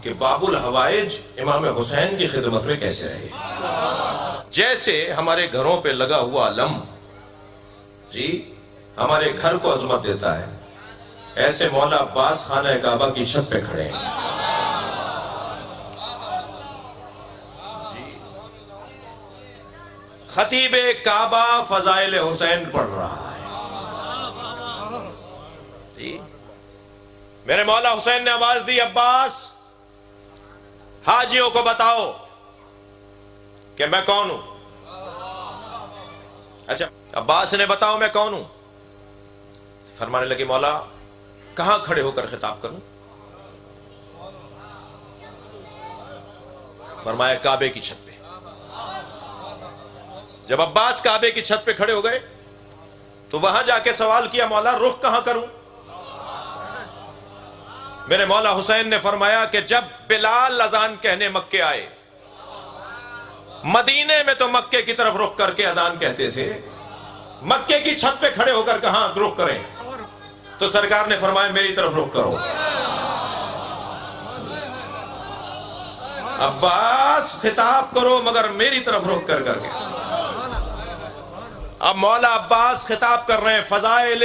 کہ باب الحوائج امام حسین کی خدمت میں کیسے رہے. جیسے ہمارے گھروں پہ لگا ہوا علم جی ہمارے گھر کو عظمت دیتا ہے، ایسے مولا عباس خانہ کعبہ کی چھت پہ کھڑے ہیں. خطیب کعبہ فضائل حسین پڑھ رہا ہے جی. میرے مولا حسین نے آواز دی، عباس حاجیوں کو بتاؤ کہ میں کون ہوں. اچھا عباس نے بتاؤ میں کون ہوں. فرمانے لگے مولا کہاں کھڑے ہو کر خطاب کروں. فرمایا کعبے کی چھت پہ. جب عباس کعبے کی چھت پہ کھڑے ہو گئے تو وہاں جا کے سوال کیا مولا رخ کہاں کروں. میرے مولا حسین نے فرمایا کہ جب بلال اذان کہنے مکے آئے، مدینے میں تو مکے کی طرف رخ کر کے اذان کہتے تھے، مکے کی چھت پہ کھڑے ہو کر کہاں رخ کریں. تو سرکار نے فرمایا میری طرف رخ کرو. عباس خطاب کرو مگر میری طرف رخ کر کر کے. اب مولا عباس خطاب کر رہے ہیں، فضائل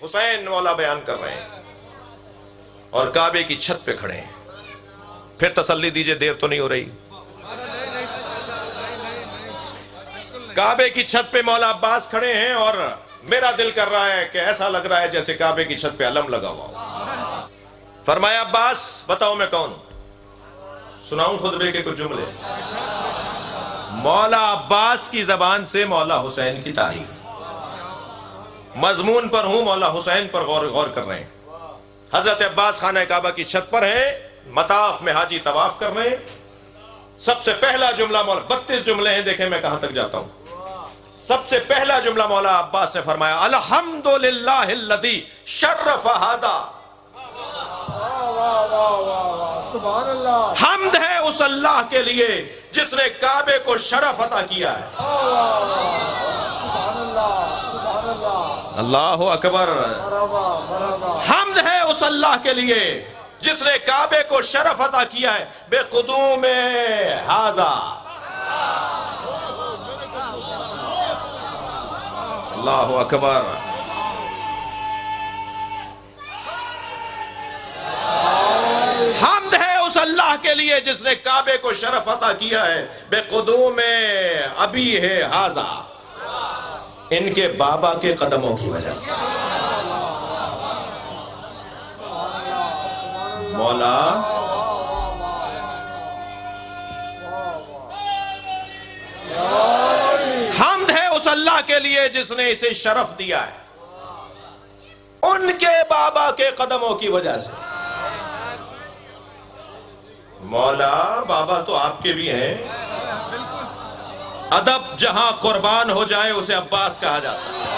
حسین مولا بیان کر رہے ہیں اور کعبے کی چھت پہ کھڑے ہیں. پھر تسلی دیجئے دیر تو نہیں ہو رہی. کعبے کی چھت پہ مولا عباس کھڑے ہیں اور میرا دل کر رہا ہے کہ ایسا لگ رہا ہے جیسے کعبے کی چھت پہ علم لگا ہوا ہو. فرمایا عباس بتاؤ میں کون ہوں. سناؤں خطبے کے کچھ جملے. مولا عباس کی زبان سے مولا حسین کی تعریف. مضمون پر ہوں، مولا حسین پر غور کر رہے ہیں. حضرت عباس خانہ کعبہ کی چھت پر ہے، مطاف میں حاجی طواف کر رہے ہیں. سب سے پہلا جملہ مولا 32 جملے ہیں، دیکھیں میں کہاں تک جاتا ہوں. سب سے پہلا جملہ مولا عباس نے فرمایا الحمدللہ الذی شرف ھذا. حمد ہے اس اللہ کے لیے جس نے کعبے کو شرف عطا کیا ہے. اللہ اکبر. حمد ہے اس اللہ کے لیے جس نے کعبے کو شرف عطا کیا ہے بے قدوم ھذا. اللہ اکبر. حمد ہے اس اللہ کے لیے جس نے کعبے کو شرف عطا کیا ہے بے قدوم ابی ہے ھذا، ان کے بابا کے قدموں کی وجہ سے. مولا حمد ہے اس اللہ کے لیے جس نے اسے شرف دیا ہے ان کے بابا کے قدموں کی وجہ سے. مولا بابا تو آپ کے بھی ہیں. ادب جہاں قربان ہو جائے اسے عباس کہا جاتا ہے.